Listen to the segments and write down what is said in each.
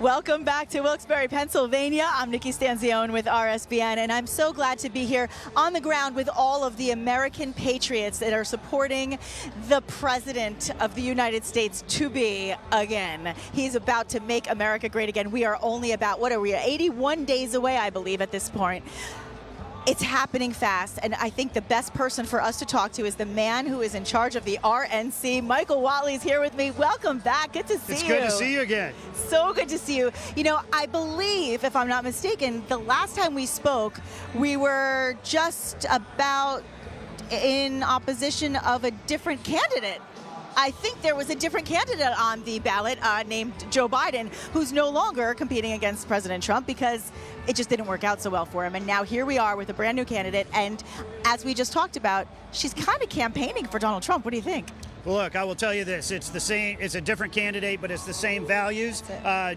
Welcome back to Wilkes-Barre, Pennsylvania. I'm Nikki Stanzione with RSBN, and I'm so glad to be here on the ground with all of the American patriots that are supporting the President of the United States to be again. He's about to make America great again. We are only about, 81 days away, I believe, at this point. It's happening fast, and I think the best person for us to talk to is the man who is in charge of the RNC. Michael Whatley is here with me. Welcome back. Good to see you. It's good to see you again. So good to see you. You know, I believe, if I'm not mistaken, the last time we spoke, we were just about in opposition of a different candidate. I think there was a different candidate on the ballot named Joe Biden, who's no longer competing against President Trump because it just didn't work out so well for him. And now here we are with a brand new candidate. And as we just talked about, she's kind of campaigning for Donald Trump. What do you think? Well, look, I will tell you this. It's the same. It's a different candidate, but it's the same values.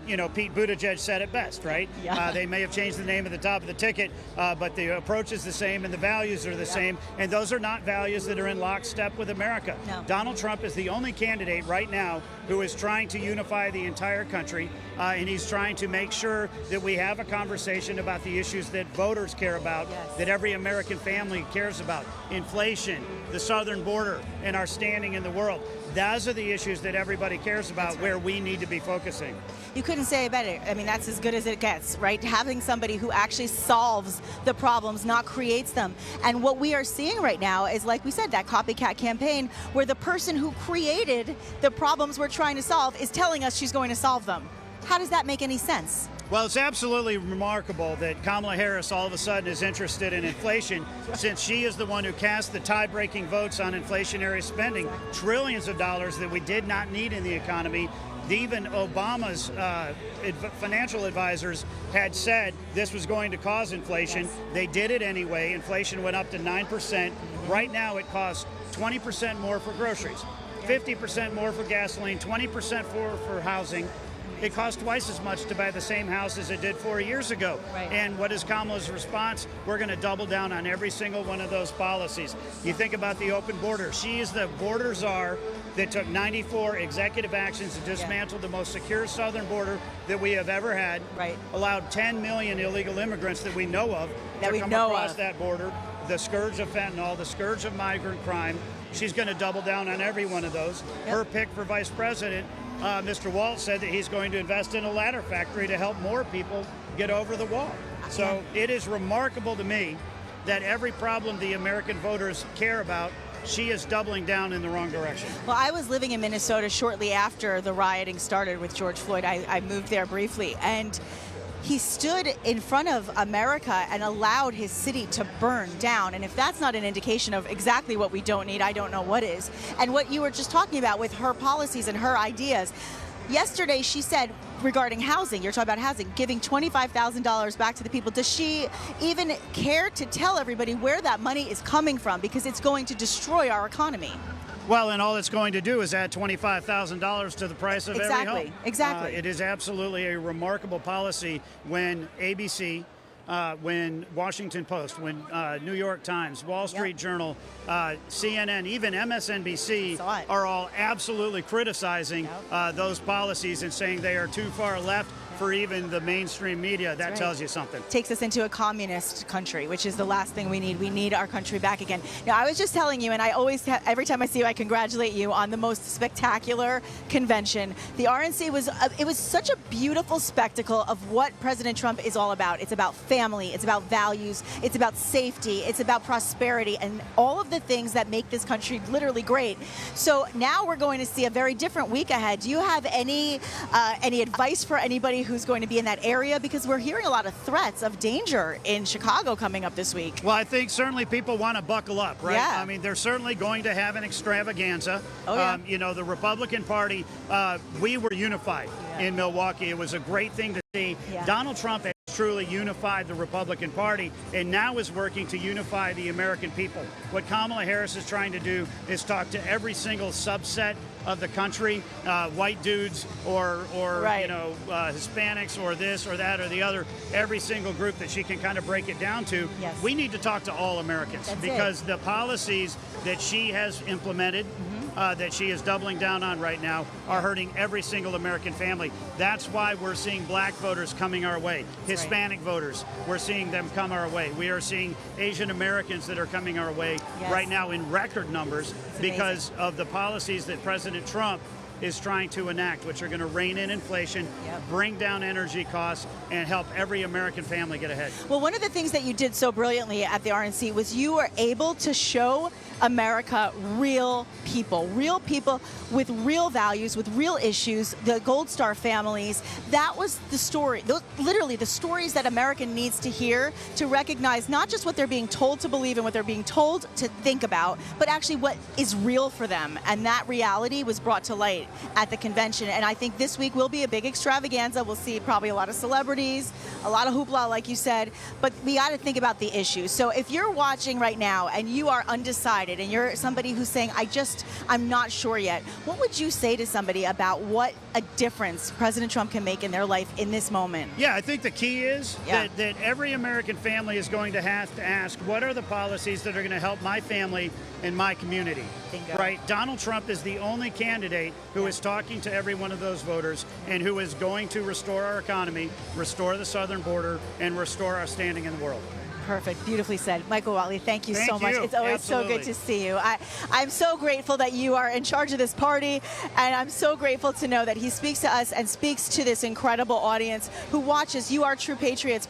You know, Pete Buttigieg said it best, right? Yeah. They may have changed the name at the top of the ticket, but the approach is the same and the values are the same. And those are not values that are in lockstep with America. No. Donald Trump is the only candidate right now who is trying to unify the entire country, and he's trying to make sure that we have a conversation about the issues that voters care about, that every American family cares about. Inflation, the southern border, and our standing in the world. Those are the issues that everybody cares about, where we need to be focusing. You couldn't say it better. I mean, that's as good as it gets, right? Having somebody who actually solves the problems, not creates them. And what we are seeing right now is, like we said, that copycat campaign where the person who created the problems we're trying to solve is telling us she's going to solve them. How does that make any sense? Well, it's absolutely remarkable that Kamala Harris all of a sudden is interested in inflation, since she is the one who cast the tie-breaking votes on inflationary spending, trillions of dollars that we did not need in the economy. Even Obama's financial advisors had said this was going to cause inflation. Yes. They did it anyway. Inflation went up to 9%. Right now it costs 20% more for groceries, 50% more for gasoline, 20% for housing. It costs twice as much to buy the same house as it did 4 years ago. Right. And what is Kamala's response? We're going to double down on every single one of those policies. You think about the open border. She is the border czar that took 94 executive actions to dismantle the most secure southern border that we have ever had. Right. Allowed 10 million illegal immigrants that we know of to come across that border. The scourge of fentanyl, the scourge of migrant crime. She's going to double down on every one of those. Yep. Her pick for vice president, Mr. Waltz, said that he's going to invest in a ladder factory to help more people get over the wall. So it is remarkable to me that every problem the American voters care about, she is doubling down in the wrong direction. Well, I was living in Minnesota shortly after the rioting started with George Floyd. I moved there briefly, and he stood in front of America and allowed his city to burn down. And if that's not an indication of exactly what we don't need, I don't know what is. And what you were just talking about with her policies and her ideas, yesterday she said regarding housing, you're talking about housing, giving $25,000 back to the people. Does she even care to tell everybody where that money is coming from? Because it's going to destroy our economy. Well, and all it's going to do is add $25,000 to the price of every home. Exactly. It is absolutely a remarkable policy when ABC, when Washington Post, when New York Times, Wall Street Journal, CNN, even MSNBC are all absolutely criticizing those policies and saying they are too far left for even the mainstream media. That tells you something. Takes us into a communist country, which is the last thing we need. We need our country back again. Now, I was just telling you, and I always, every time I see you, I congratulate you on the most spectacular convention. The RNC was, it was such a beautiful spectacle of what President Trump is all about. It's about family, it's about values, it's about safety, it's about prosperity, and all of the things that make this country literally great. So now we're going to see a very different week ahead. Do you have any advice for anybody who's going to be in that area? Because we're hearing a lot of threats of danger in Chicago coming up this week. Well, I think certainly people want to buckle up, right? Yeah. I mean, they're certainly going to have an extravaganza. Oh, yeah. You know, the Republican Party, we were unified in Milwaukee. It was a great thing to see. Yeah. Donald Trump has truly unified the Republican Party and now is working to unify the American people. What Kamala Harris is trying to do is talk to every single subset of the country, white dudes or you know, Hispanics or this or that or the other, every single group that she can kind of break it down to. Yes. We need to talk to all Americans because the policies that she has implemented that she is doubling down on right now are hurting every single American family. That's why we're seeing black voters coming our way, Hispanic voters, we're seeing them come our way. We are seeing Asian Americans that are coming our way right now in record numbers because of the policies that President Trump is trying to enact, which are going to rein in inflation, bring down energy costs, and help every American family get ahead. Well, one of the things that you did so brilliantly at the RNC was you were able to show America real people with real values, with real issues, the Gold Star families. That was the story, literally the stories that America needs to hear to recognize not just what they're being told to believe and what they're being told to think about, but actually what is real for them. And that reality was brought to light at the convention. And I think this week will be a big extravaganza. We'll see probably a lot of celebrities, a lot of hoopla, like you said, but we got to think about the issues. So if you're watching right now and you are undecided and you're somebody who's saying, I'm not sure yet, what would you say to somebody about what a difference President Trump can make in their life in this moment? Yeah, I think the key is that every American family is going to have to ask, what are the policies that are going to help my family and my community? Bingo. Right? Donald Trump is the only candidate who is talking to every one of those voters and who is going to restore our economy, restore the southern border, and restore our standing in the world. Perfect. Beautifully said. Michael Whatley, thank you so much. You. It's always so good to see you. I'm so grateful that you are in charge of this party, and I'm so grateful to know that he speaks to us and speaks to this incredible audience who watches. You are true patriots.